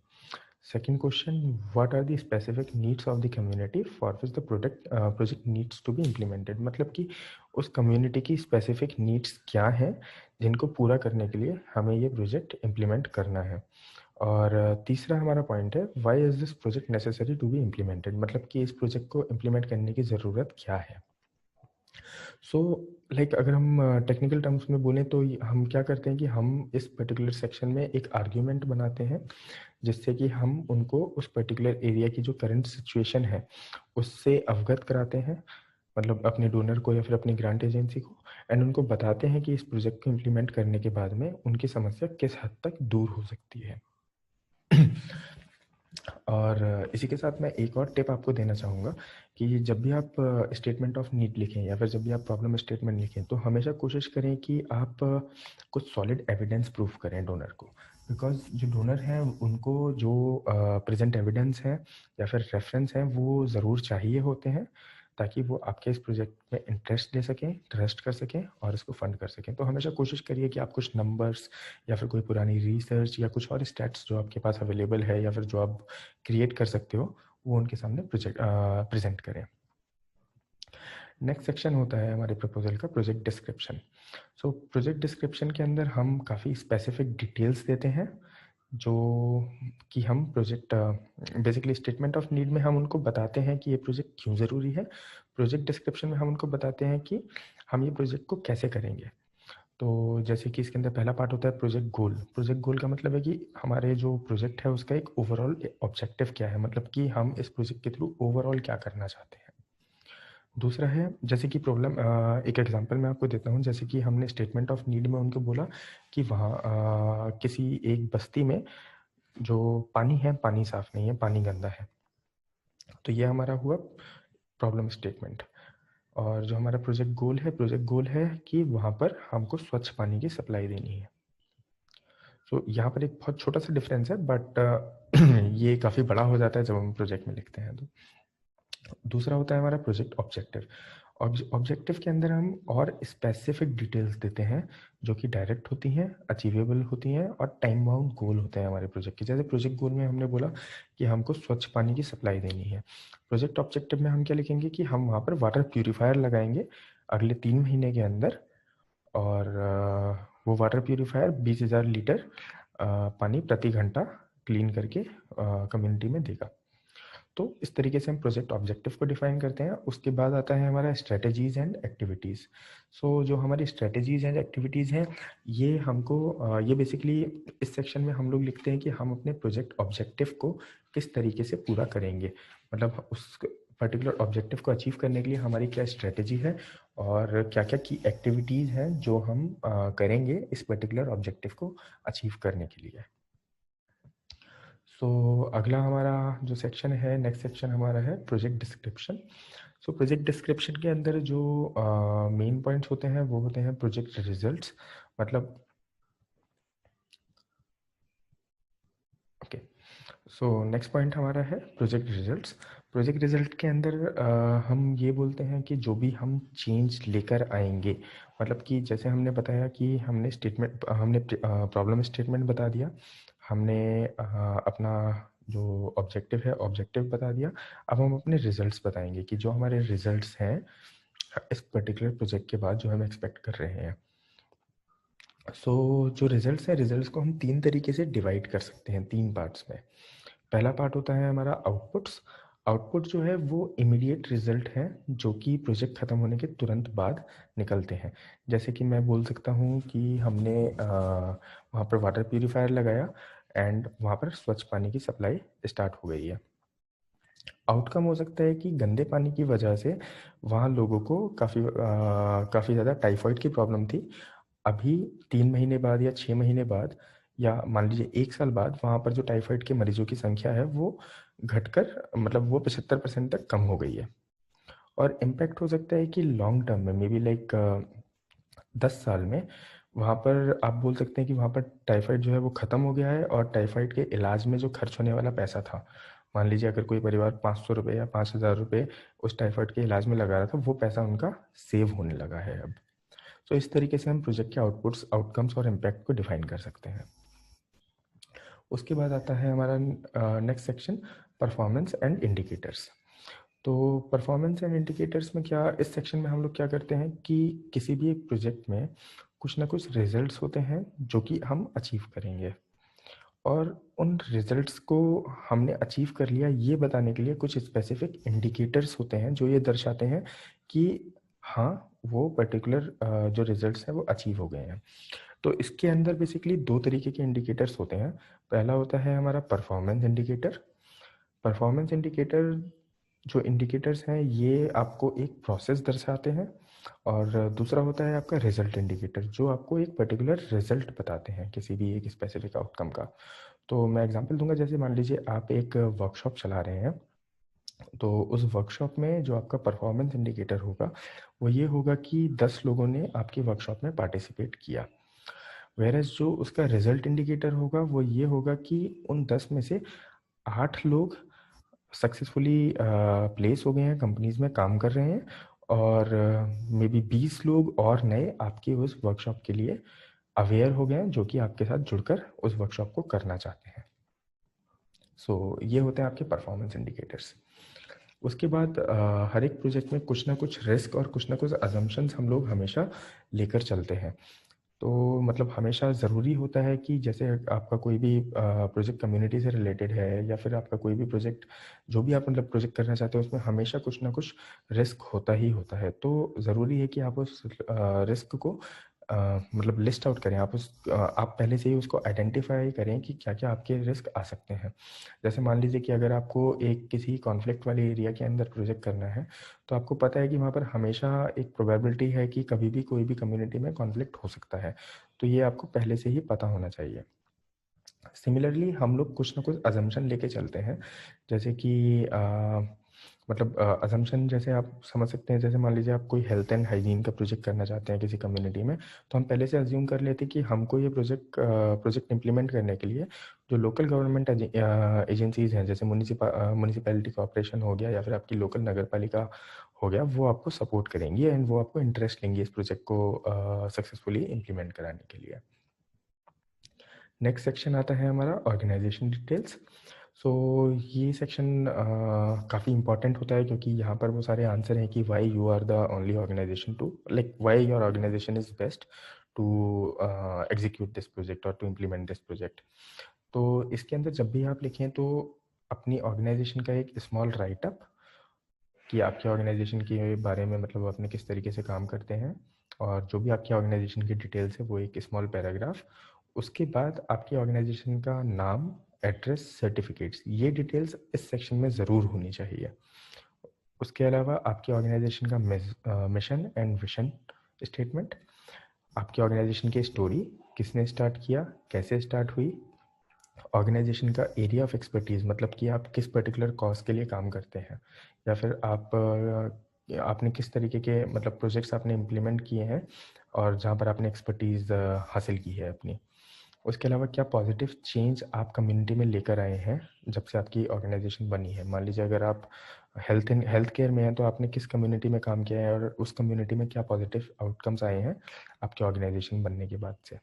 Second question, what are the specific needs of the community for which the project needs to be implemented, मतलब कि उस कम्युनिटी की स्पेसिफिक नीड्स क्या हैं जिनको पूरा करने के लिए हमें ये प्रोजेक्ट इम्प्लीमेंट करना है। और तीसरा हमारा पॉइंट है why is this project necessary to be implemented, मतलब कि इस प्रोजेक्ट को इम्प्लीमेंट करने की ज़रूरत क्या है। सो लाइक अगर हम टेक्निकल टर्म्स में बोलें तो हम क्या करते हैं कि हम इस पर्टिकुलर सेक्शन में एक आर्ग्यूमेंट बनाते हैं जिससे कि हम उनको उस पर्टिकुलर एरिया की जो करंट सिचुएशन है उससे अवगत कराते हैं, मतलब अपने डोनर को या फिर अपनी ग्रांट एजेंसी को। एंड उनको बताते हैं कि इस प्रोजेक्ट को इम्प्लीमेंट करने के बाद में उनकी समस्या किस हद तक दूर हो सकती है। और इसी के साथ मैं एक और टिप आपको देना चाहूँगा कि जब भी आप स्टेटमेंट ऑफ नीड लिखें या फिर जब भी आप प्रॉब्लम स्टेटमेंट लिखें, तो हमेशा कोशिश करें कि आप कुछ सॉलिड एविडेंस प्रूफ करें डोनर को। बिकॉज़ जो डोनर हैं उनको जो प्रेजेंट एविडेंस है या फिर रेफरेंस है वो ज़रूर चाहिए होते हैं, ताकि वो आपके इस प्रोजेक्ट में इंटरेस्ट ले सकें, ट्रस्ट कर सकें और इसको फंड कर सकें। तो हमेशा कोशिश करिए कि आप कुछ नंबर्स या फिर कोई पुरानी रिसर्च या कुछ और स्टैट्स जो आपके पास अवेलेबल है या फिर जो आप क्रिएट कर सकते हो, वो उनके सामने प्रेजेंट करें। नेक्स्ट सेक्शन होता है हमारे प्रपोजल का project description. So project description के अंदर हम काफ़ी स्पेसिफिक डिटेल्स देते हैं, जो कि हम project basically statement of need में हम उनको बताते हैं कि ये प्रोजेक्ट क्यों ज़रूरी है। प्रोजेक्ट डिस्क्रिप्शन में हम उनको बताते हैं कि हम ये प्रोजेक्ट को कैसे करेंगे। तो जैसे कि इसके अंदर पहला पार्ट होता है प्रोजेक्ट गोल। प्रोजेक्ट गोल का मतलब है कि हमारे जो प्रोजेक्ट है उसका एक ओवरऑल ऑब्जेक्टिव क्या है, मतलब कि हम इस प्रोजेक्ट के थ्रू ओवरऑल क्या करना चाहते हैं। दूसरा है जैसे कि प्रॉब्लम, एक एग्जांपल मैं आपको देता हूँ। जैसे कि हमने स्टेटमेंट ऑफ नीड में उनको बोला कि वहाँ किसी एक बस्ती में जो पानी है, पानी साफ नहीं है, पानी गंदा है। तो ये हमारा हुआ प्रॉब्लम स्टेटमेंट। और जो हमारा प्रोजेक्ट गोल है कि वहाँ पर हमको स्वच्छ पानी की सप्लाई देनी है। सो यहाँ पर एक बहुत छोटा सा डिफरेंस है, बट ये काफ़ी बड़ा हो जाता है जब हम प्रोजेक्ट में लिखते हैं। तो दूसरा होता है हमारा प्रोजेक्ट ऑब्जेक्टिव। ऑब्जेक्टिव के अंदर हम और स्पेसिफिक डिटेल्स देते हैं जो कि डायरेक्ट होती हैं, अचीवेबल होती हैं और टाइम बाउंड गोल होते हैं हमारे प्रोजेक्ट के। जैसे प्रोजेक्ट गोल में हमने बोला कि हमको स्वच्छ पानी की सप्लाई देनी है। प्रोजेक्ट ऑब्जेक्टिव में हम क्या लिखेंगे कि हम वहाँ पर वाटर प्यूरीफायर लगाएंगे अगले 3 महीने के अंदर, और वो वाटर प्यूरीफायर 20,000 लीटर पानी प्रति घंटा क्लीन करके कम्युनिटी में देगा। तो इस तरीके से हम प्रोजेक्ट ऑब्जेक्टिव को डिफाइन करते हैं। उसके बाद आता है हमारा स्ट्रेटजीज एंड एक्टिविटीज़। सो जो हमारी स्ट्रेटजीज एंड एक्टिविटीज़ हैं, ये हमको ये बेसिकली इस सेक्शन में हम लोग लिखते हैं कि हम अपने प्रोजेक्ट ऑब्जेक्टिव को किस तरीके से पूरा करेंगे, मतलब उस पर्टिकुलर ऑब्जेक्टिव को अचीव करने के लिए हमारी क्या स्ट्रेटजी है और क्या क्या की एक्टिविटीज़ हैं जो हम करेंगे इस पर्टिकुलर ऑब्जेक्टिव को अचीव करने के लिए। अगला हमारा जो सेक्शन है, नेक्स्ट सेक्शन हमारा है प्रोजेक्ट डिस्क्रिप्शन। प्रोजेक्ट डिस्क्रिप्शन के अंदर जो मेन पॉइंट्स होते हैं वो होते हैं प्रोजेक्ट रिजल्ट्स। मतलब ओके, नेक्स्ट पॉइंट हमारा है प्रोजेक्ट रिजल्ट्स। प्रोजेक्ट रिजल्ट के अंदर हम ये बोलते हैं कि जो भी हम चेंज लेकर आएंगे, मतलब कि जैसे हमने बताया कि हमने प्रॉब्लम स्टेटमेंट बता दिया, हमने अपना जो ऑब्जेक्टिव है ऑब्जेक्टिव बता दिया। अब हम अपने रिजल्ट्स बताएंगे कि जो हमारे रिजल्ट्स हैं इस पर्टिकुलर प्रोजेक्ट के बाद जो हम एक्सपेक्ट कर रहे हैं। जो रिजल्ट्स हैं, रिजल्ट्स को हम 3 तरीके से डिवाइड कर सकते हैं, 3 पार्ट्स में। पहला पार्ट होता है हमारा आउटपुट्स। आउटपुट जो है वो इमीडिएट रिजल्ट है जो कि प्रोजेक्ट ख़त्म होने के तुरंत बाद निकलते हैं। जैसे कि मैं बोल सकता हूँ कि हमने वहाँ पर वाटर प्यूरीफायर लगाया एंड वहाँ पर स्वच्छ पानी की सप्लाई स्टार्ट हो गई है। आउटकम हो सकता है कि गंदे पानी की वजह से वहाँ लोगों को काफ़ी ज़्यादा टाइफाइड की प्रॉब्लम थी। अभी 3 महीने बाद या 6 महीने बाद या मान लीजिए 1 साल बाद वहाँ पर जो टाइफाइड के मरीजों की संख्या है वो घटकर मतलब वो 75% तक कम हो गई है। और इम्पैक्ट हो सकता है कि लॉन्ग टर्म में मे बी लाइक 10 साल में वहाँ पर आप बोल सकते हैं कि वहाँ पर टाइफाइड जो है वो ख़त्म हो गया है, और टाइफाइड के इलाज में जो खर्च होने वाला पैसा था, मान लीजिए अगर कोई परिवार 500 रुपये या 5,000 रुपये उस टाइफाइड के इलाज में लगा रहा था, वो पैसा उनका सेव होने लगा है अब। इस तरीके से हम प्रोजेक्ट के आउटपुट्स, आउटकम्स और इम्पैक्ट को डिफाइन कर सकते हैं। उसके बाद आता है हमारा next section performance and indicators. तो परफॉर्मेंस एंड इंडिकेटर्स में क्या, इस सेक्शन में हम लोग क्या करते हैं कि किसी भी एक प्रोजेक्ट में कुछ ना कुछ रिजल्ट्स होते हैं जो कि हम अचीव करेंगे, और उन रिजल्ट्स को हमने अचीव कर लिया ये बताने के लिए कुछ स्पेसिफिक इंडिकेटर्स होते हैं जो ये दर्शाते हैं कि हाँ, वो पर्टिकुलर जो रिजल्ट्स हैं वो अचीव हो गए हैं। तो इसके अंदर बेसिकली 2 तरीके के इंडिकेटर्स होते हैं। पहला होता है हमारा परफॉर्मेंस इंडिकेटर। परफॉर्मेंस इंडिकेटर जो इंडिकेटर्स हैं ये आपको एक प्रोसेस दर्शाते हैं, और दूसरा होता है आपका रिजल्ट इंडिकेटर, जो आपको एक पर्टिकुलर रिजल्ट बताते हैं किसी भी एक स्पेसिफिक आउटकम का। तो मैं एग्जांपल दूंगा, जैसे मान लीजिए आप एक वर्कशॉप चला रहे हैं, तो उस वर्कशॉप में जो आपका परफॉर्मेंस इंडिकेटर होगा वो ये होगा कि 10 लोगों ने आपकी वर्कशॉप में पार्टिसिपेट किया। वेरएज़ जो उसका रिजल्ट इंडिकेटर होगा वो ये होगा कि उन 10 में से 8 लोग सक्सेसफुली प्लेस हो गए हैं, कंपनीज में काम कर रहे हैं, और मे बी 20 लोग और नए आपके उस वर्कशॉप के लिए अवेयर हो गए हैं, जो कि आपके साथ जुड़कर उस वर्कशॉप को करना चाहते हैं। सो ये होते हैं आपके परफॉर्मेंस इंडिकेटर्स। उसके बाद हर एक प्रोजेक्ट में कुछ ना कुछ रिस्क और कुछ ना कुछ अजम्पशंस हम लोग हमेशा लेकर चलते हैं। तो मतलब हमेशा ज़रूरी होता है कि जैसे आपका कोई भी प्रोजेक्ट कम्युनिटी से रिलेटेड है, या फिर आपका कोई भी प्रोजेक्ट, जो भी आप मतलब प्रोजेक्ट करना चाहते हो, उसमें हमेशा कुछ ना कुछ रिस्क होता ही होता है। तो ज़रूरी है कि आप उस रिस्क को मतलब लिस्ट आउट करें, आप पहले से ही उसको आइडेंटिफाई करें कि क्या क्या आपके रिस्क आ सकते हैं। जैसे मान लीजिए कि अगर आपको एक किसी कॉन्फ्लिक्ट वाले एरिया के अंदर प्रोजेक्ट करना है, तो आपको पता है कि वहाँ पर हमेशा एक प्रोबेबिलिटी है कि कभी भी कोई भी कम्युनिटी में कॉन्फ्लिक्ट हो सकता है। तो ये आपको पहले से ही पता होना चाहिए। सिमिलरली हम लोग कुछ ना कुछ अजम्पशन लेके चलते हैं, जैसे कि मतलब अजम्पशन जैसे आप समझ सकते हैं, जैसे मान लीजिए आप कोई हेल्थ एंड हाइजीन का प्रोजेक्ट करना चाहते हैं किसी कम्युनिटी में, तो हम पहले से अज्यूम कर लेते हैं कि हमको ये प्रोजेक्ट इम्प्लीमेंट करने के लिए जो लोकल गवर्नमेंट एजेंसीज हैं, जैसे म्यूनिसिपैलिटी कॉर्पोरेशन हो गया या फिर आपकी लोकल नगर पालिका हो गया, वो आपको सपोर्ट करेंगी एंड वो आपको इंटरेस्ट लेंगी इस प्रोजेक्ट को सक्सेसफुली इम्प्लीमेंट कराने के लिए। नेक्स्ट सेक्शन आता है हमारा ऑर्गेनाइजेशन डिटेल्स। सो ये सेक्शन काफ़ी इंपॉर्टेंट होता है, क्योंकि यहाँ पर वो सारे आंसर हैं कि why you are the only organisation to, like why your organisation is best to execute this project और टू इम्प्लीमेंट दिस प्रोजेक्ट। तो इसके अंदर जब भी आप लिखें तो अपनी ऑर्गेनाइजेशन का एक स्मॉल राइटअप, कि आपकी ऑर्गेनाइजेशन के बारे में मतलब अपने किस तरीके से काम करते हैं, और जो भी आपकी ऑर्गेनाइजेशन की डिटेल्स है वो एक स्मॉल पैराग्राफ। उसके बाद आपकी ऑर्गेनाइजेशन का नाम, एड्रेस, सर्टिफिकेट्स, ये डिटेल्स इस सेक्शन में ज़रूर होनी चाहिए। उसके अलावा आपकी ऑर्गेनाइजेशन का मिशन एंड विजन स्टेटमेंट, आपकी ऑर्गेनाइजेशन की स्टोरी, किसने स्टार्ट किया, कैसे स्टार्ट हुई, ऑर्गेनाइजेशन का एरिया ऑफ एक्सपर्टीज़, मतलब कि आप किस पर्टिकुलर कॉज के लिए काम करते हैं, या फिर आपने किस तरीके के मतलब प्रोजेक्ट्स आपने इम्प्लीमेंट किए हैं और जहाँ पर आपने एक्सपर्टीज़ हासिल की है अपनी। उसके अलावा क्या पॉजिटिव चेंज आप कम्युनिटी में लेकर आए हैं जब से आपकी ऑर्गेनाइजेशन बनी है। मान लीजिए अगर आप हेल्थ केयर में हैं, तो आपने किस कम्युनिटी में काम किया है और उस कम्युनिटी में क्या पॉजिटिव आउटकम्स आए हैं आपके ऑर्गेनाइजेशन बनने के बाद से।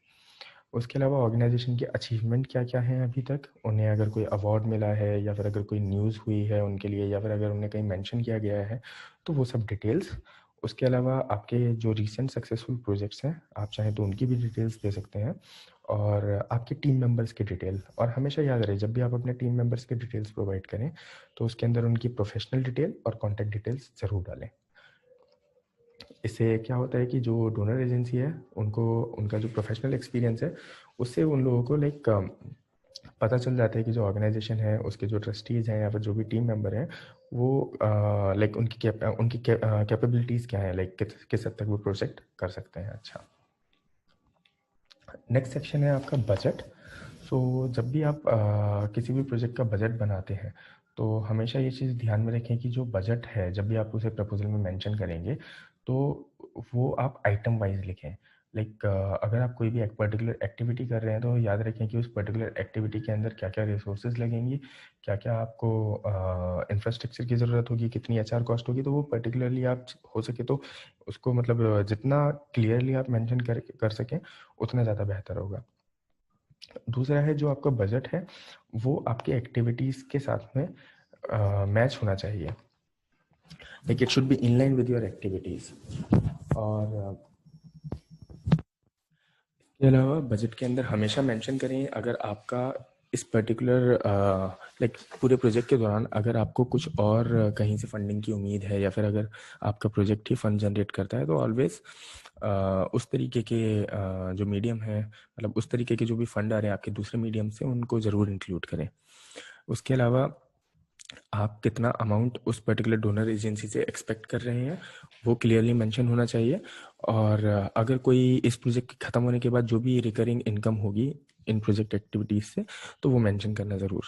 उसके अलावा ऑर्गेनाइजेशन के अचीवमेंट क्या-क्या हैं अभी तक, उन्हें अगर कोई अवार्ड मिला है या फिर अगर कोई न्यूज़ हुई है उनके लिए, या फिर अगर उन्हें कहीं मेंशन किया गया है, तो वो सब डिटेल्स। उसके अलावा आपके जो रीसेंट सक्सेसफुल प्रोजेक्ट्स हैं, आप चाहें तो उनकी भी डिटेल्स दे सकते हैं, और आपके टीम मेंबर्स की डिटेल। और हमेशा याद रहे, जब भी आप अपने टीम मेंबर्स की डिटेल्स प्रोवाइड करें, तो उसके अंदर उनकी प्रोफेशनल डिटेल और कॉन्टैक्ट डिटेल्स ज़रूर डालें। इससे क्या होता है कि जो डोनर एजेंसी है, उनको उनका जो प्रोफेशनल एक्सपीरियंस है, उससे उन लोगों को लाइक पता चल जाता है कि जो ऑर्गेनाइजेशन है उसके जो ट्रस्टीज़ हैं या फिर जो भी टीम मेंबर हैं, वो लाइक उनकी कैपेबिलिटीज़ क्या हैं, लाइक किस किस हद तक वो प्रोजेक्ट कर सकते हैं। अच्छा, नेक्स्ट सेक्शन है आपका बजट। सो जब भी आप किसी भी प्रोजेक्ट का बजट बनाते हैं, तो हमेशा ये चीज़ ध्यान में रखें कि जो बजट है, जब भी आप उसे प्रपोजल में मेंशन करेंगे, तो वो आप आइटम वाइज लिखें। लाइक अगर आप कोई भी एक पर्टिकुलर एक्टिविटी कर रहे हैं, तो याद रखें कि उस पर्टिकुलर एक्टिविटी के अंदर क्या क्या रिसोर्सेज लगेंगी, क्या क्या आपको इंफ्रास्ट्रक्चर की ज़रूरत होगी, कितनी एचआर कॉस्ट होगी। तो वो पर्टिकुलरली आप हो सके तो उसको मतलब जितना क्लियरली आप मेंशन कर सकें, उतना ज़्यादा बेहतर होगा। दूसरा है, जो आपका बजट है वो आपके एक्टिविटीज़ के साथ में मैच होना चाहिए, like it should be in line with your activities. और इसके अलावा बजट के अंदर हमेशा मेंशन करें, अगर आपका इस पर्टिकुलर लाइक पूरे प्रोजेक्ट के दौरान अगर आपको कुछ और कहीं से फंडिंग की उम्मीद है, या फिर अगर आपका प्रोजेक्ट ही फंड जनरेट करता है, तो ऑलवेज उस तरीके के जो मीडियम है, मतलब उस तरीके के जो भी फंड आ रहे हैं आपके दूसरे मीडियम से, उनको ज़रूर इंक्लूड करें। उसके अलावा आप कितना अमाउंट उस पर्टिकुलर डोनर एजेंसी से एक्सपेक्ट कर रहे हैं वो क्लियरली मेंशन होना चाहिए। और अगर कोई इस प्रोजेक्ट खत्म होने के बाद जो भी रिकरिंग इनकम होगी इन प्रोजेक्ट एक्टिविटीज से, तो वो मेंशन करना ज़रूर,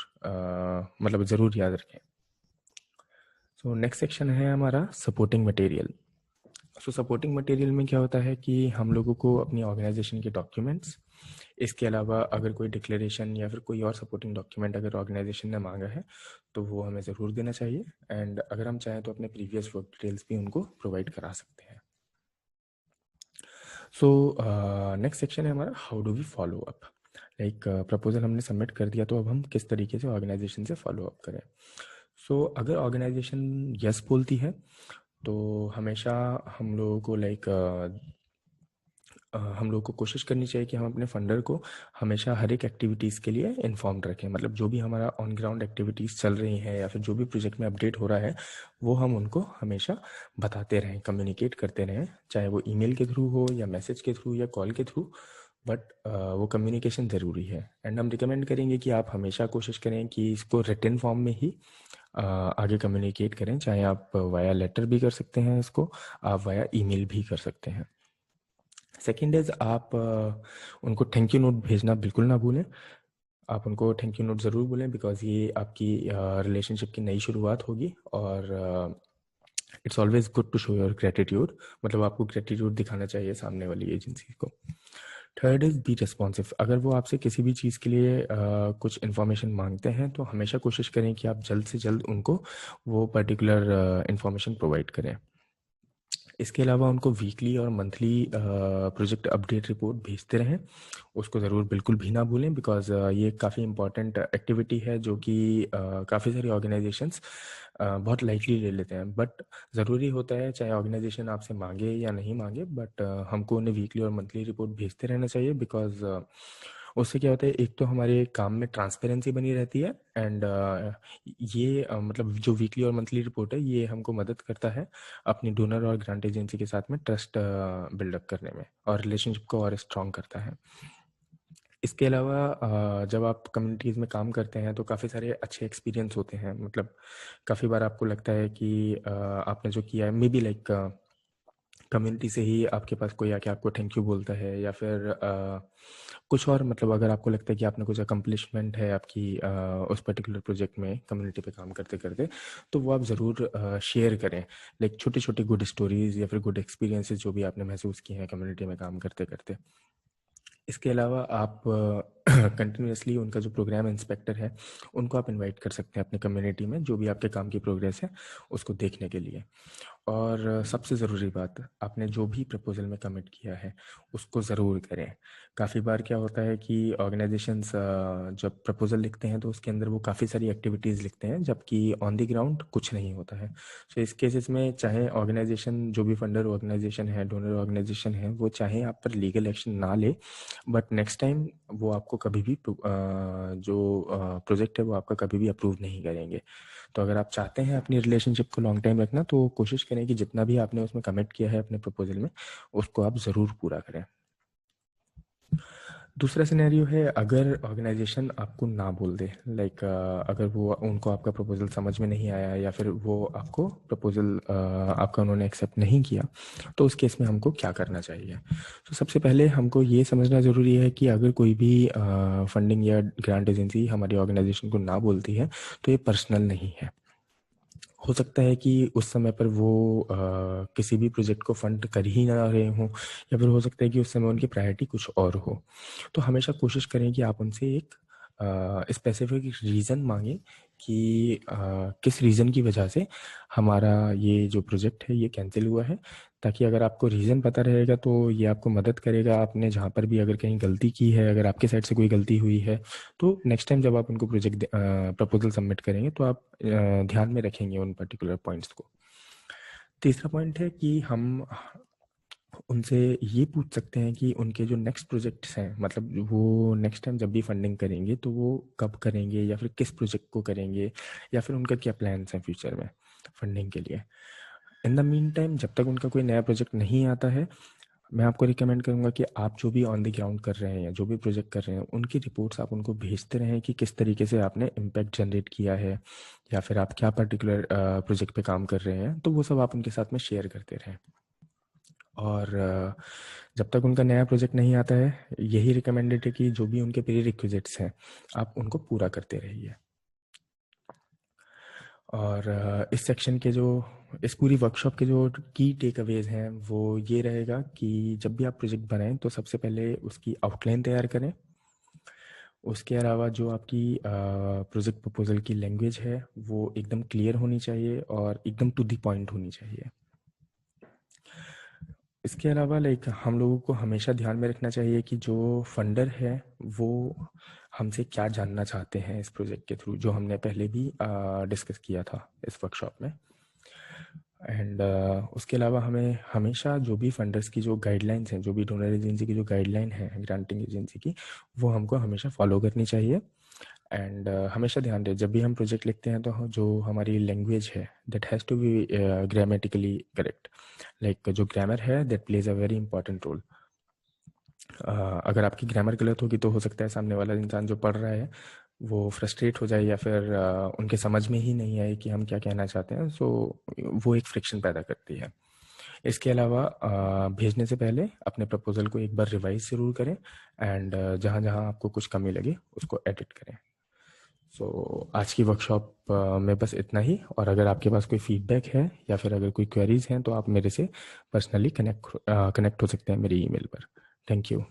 मतलब ज़रूर याद रखें। सो नेक्स्ट सेक्शन है हमारा सपोर्टिंग मटेरियल। सो सपोर्टिंग मटेरियल में क्या होता है कि हम लोगों को अपनी ऑर्गेनाइजेशन के डॉक्यूमेंट्स, इसके अलावा अगर कोई डिक्लेरेशन या फिर कोई और सपोर्टिंग डॉक्यूमेंट अगर ऑर्गेनाइजेशन ने मांगा है तो वो हमें ज़रूर देना चाहिए। एंड अगर हम चाहें तो अपने प्रीवियस वर्क डिटेल्स भी उनको प्रोवाइड करा सकते हैं। सो नेक्स्ट सेक्शन है हमारा how do we follow up. Like proposal हमने सबमिट कर दिया तो अब हम किस तरीके से ऑर्गेनाइजेशन से फॉलो अप करें। सो अगर ऑर्गेनाइजेशन यस बोलती है तो हमेशा हम लोगों को हम लोग को कोशिश करनी चाहिए कि हम अपने फंडर को हमेशा हर एक एक्टिविटीज़ के लिए इन्फॉर्म्ड रखें। मतलब जो भी हमारा ऑन ग्राउंड एक्टिविटीज़ चल रही हैं या फिर जो भी प्रोजेक्ट में अपडेट हो रहा है वो हम उनको हमेशा बताते रहें, कम्युनिकेट करते रहें, चाहे वो ईमेल के थ्रू हो या मैसेज के थ्रू या कॉल के थ्रू। बट वो कम्युनिकेशन ज़रूरी है। एंड हम रिकमेंड करेंगे कि आप हमेशा कोशिश करें कि इसको रिटन फॉर्म में ही आगे कम्युनिकेट करें। चाहे आप वाया लेटर भी कर सकते हैं इसको, आप वाया ईमेल भी कर सकते हैं। सेकेंड इज़ आप उनको थैंक यू नोट भेजना बिल्कुल ना भूलें। आप उनको थैंक यू नोट ज़रूर बोलें बिकॉज़ ये आपकी रिलेशनशिप की नई शुरुआत होगी। और it's always good to show your gratitude, मतलब आपको ग्रेटिट्यूड दिखाना चाहिए सामने वाली एजेंसी को। Third is be responsive. अगर वो आपसे किसी भी चीज़ के लिए कुछ इन्फॉर्मेशन मांगते हैं तो हमेशा कोशिश करें कि आप जल्द से जल्द उनको वो पर्टिकुलर इन्फॉर्मेशन प्रोवाइड करें। इसके अलावा उनको वीकली और मंथली प्रोजेक्ट अपडेट रिपोर्ट भेजते रहें, उसको ज़रूर बिल्कुल भी ना भूलें बिकॉज़ ये काफ़ी इंपॉर्टेंट एक्टिविटी है जो कि काफ़ी सारी ऑर्गेनाइजेशंस बहुत लाइटली ले लेते हैं। बट ज़रूरी होता है चाहे ऑर्गेनाइजेशन आपसे मांगे या नहीं मांगे, बट हमको उन्हें वीकली और मंथली रिपोर्ट भेजते रहना चाहिए बिकॉज़ उससे क्या होता है, एक तो हमारे काम में ट्रांसपेरेंसी बनी रहती है। एंड ये मतलब जो वीकली और मंथली रिपोर्ट है ये हमको मदद करता है अपनी डोनर और ग्रांट एजेंसी के साथ में ट्रस्ट बिल्डअप करने में और रिलेशनशिप को और स्ट्रॉन्ग करता है। इसके अलावा जब आप कम्युनिटीज़ में काम करते हैं तो काफ़ी सारे अच्छे एक्सपीरियंस होते हैं। मतलब काफ़ी बार आपको लगता है कि आपने जो किया है मे बी लाइक कम्युनिटी से ही आपके पास कोई आके आपको थैंक यू बोलता है या फिर कुछ और, मतलब अगर आपको लगता है कि आपने कुछ अकम्पलिशमेंट है आपकी उस पर्टिकुलर प्रोजेक्ट में कम्युनिटी पे काम करते करते, तो वो आप ज़रूर शेयर करें। लाइक छोटी छोटी गुड स्टोरीज या फिर गुड एक्सपीरियंसेस जो भी आपने महसूस किए हैं कम्युनिटी में काम करते करते। इसके अलावा आप कंटिन्यूसली उनका जो प्रोग्राम इंस्पेक्टर है उनको आप इनवाइट कर सकते हैं अपने कम्युनिटी में, जो भी आपके काम की प्रोग्रेस है उसको देखने के लिए। और सबसे ज़रूरी बात, आपने जो भी प्रपोज़ल में कमिट किया है उसको ज़रूर करें। काफ़ी बार क्या होता है कि ऑर्गेनाइजेशंस जब प्रपोज़ल लिखते हैं तो उसके अंदर वो काफ़ी सारी एक्टिविटीज़ लिखते हैं जबकि ऑन द ग्राउंड कुछ नहीं होता है। सो इस केसेस में चाहे ऑर्गेनाइजेशन जो भी फंडर ऑर्गेनाइजेशन है, डोनर ऑर्गेनाइजेशन है, वो चाहे आप पर लीगल एक्शन ना ले, बट नेक्स्ट टाइम वो आपको कभी भी जो प्रोजेक्ट है वो आपका कभी भी अप्रूव नहीं करेंगे। तो अगर आप चाहते हैं अपनी रिलेशनशिप को लॉन्ग टाइम रखना तो कोशिश करें कि जितना भी आपने उसमें कमिट किया है अपने प्रपोजल में उसको आप ज़रूर पूरा करें। दूसरा सिनेरियो है अगर ऑर्गेनाइजेशन आपको ना बोल दे, लाइक अगर वो उनको आपका प्रपोजल समझ में नहीं आया या फिर वो आपको प्रपोजल आपका उन्होंने एक्सेप्ट नहीं किया, तो उस केस में हमको क्या करना चाहिए। तो सबसे पहले हमको ये समझना ज़रूरी है कि अगर कोई भी फंडिंग या ग्रांट एजेंसी हमारी ऑर्गेनाइजेशन को ना बोलती है तो ये पर्सनल नहीं है। हो सकता है कि उस समय पर वो किसी भी प्रोजेक्ट को फंड कर ही ना रहे हों या फिर हो सकता है कि उस समय उनकी प्रायोरिटी कुछ और हो। तो हमेशा कोशिश करें कि आप उनसे एक स्पेसिफिक रीज़न मांगें कि किस रीज़न की वजह से हमारा ये जो प्रोजेक्ट है ये कैंसिल हुआ है। ताकि अगर आपको रीज़न पता रहेगा तो ये आपको मदद करेगा, आपने जहाँ पर भी अगर कहीं गलती की है, अगर आपके साइड से कोई गलती हुई है तो नेक्स्ट टाइम जब आप उनको प्रोजेक्ट प्रपोजल सबमिट करेंगे तो आप ध्यान में रखेंगे उन पर्टिकुलर पॉइंट्स को। तीसरा पॉइंट है कि हम उनसे ये पूछ सकते हैं कि उनके जो नेक्स्ट प्रोजेक्ट्स हैं, मतलब वो नेक्स्ट टाइम जब भी फंडिंग करेंगे तो वो कब करेंगे या फिर किस प्रोजेक्ट को करेंगे या फिर उनका क्या प्लान्स हैं फ्यूचर में फंडिंग के लिए। इन द मीन टाइम जब तक उनका कोई नया प्रोजेक्ट नहीं आता है मैं आपको रिकमेंड करूँगा कि आप जो भी ऑन द ग्राउंड कर रहे हैं या जो भी प्रोजेक्ट कर रहे हैं उनकी रिपोर्ट्स आप उनको भेजते रहें कि किस तरीके से आपने इम्पैक्ट जनरेट किया है या फिर आप क्या पर्टिकुलर प्रोजेक्ट पे काम कर रहे हैं, तो वो सब आप उनके साथ में शेयर करते रहें। और जब तक उनका नया प्रोजेक्ट नहीं आता है, यही रिकमेंडेड है कि जो भी उनके प्री रिक्विजिट्स हैं आप उनको पूरा करते रहिए। और इस पूरी वर्कशॉप के जो की टेक अवेज हैं वो ये रहेगा कि जब भी आप प्रोजेक्ट बनाएं तो सबसे पहले उसकी आउटलाइन तैयार करें। उसके अलावा जो आपकी प्रोजेक्ट प्रपोजल की लैंग्वेज है वो एकदम क्लियर होनी चाहिए और एकदम टू द पॉइंट होनी चाहिए। इसके अलावा लाइक हम लोगों को हमेशा ध्यान में रखना चाहिए कि जो फंडर है वो हमसे क्या जानना चाहते हैं इस प्रोजेक्ट के थ्रू, जो हमने पहले भी डिस्कस किया था इस वर्कशॉप में। एंड उसके अलावा हमें हमेशा जो भी फंडर्स की जो गाइडलाइंस हैं, जो भी डोनर एजेंसी की जो गाइडलाइन है ग्रांटिंग एजेंसी की, वो हमको हमेशा फॉलो करनी चाहिए। एंड हमेशा ध्यान दें जब भी हम प्रोजेक्ट लिखते हैं तो जो हमारी लैंग्वेज है that has to be grammatically correct. Like जो ग्रामर है that plays a very important role. अगर आपकी ग्रामर गलत होगी तो हो सकता है सामने वाला इंसान जो पढ़ रहा है वो फ्रस्ट्रेट हो जाए या फिर उनके समझ में ही नहीं आए कि हम क्या कहना चाहते हैं। सो वो एक फ्रिक्शन पैदा करती है। इसके अलावा भेजने से पहले अपने प्रपोजल को एक बार रिवाइज ज़रूर करें एंड जहाँ जहाँ आपको कुछ कमी लगे उसको एडिट करें। सो आज की वर्कशॉप में बस इतना ही। और अगर आपके पास कोई फीडबैक है या फिर अगर कोई क्वेरीज हैं तो आप मेरे से पर्सनली कनेक्ट हो सकते हैं मेरी ईमेल पर। Thank you.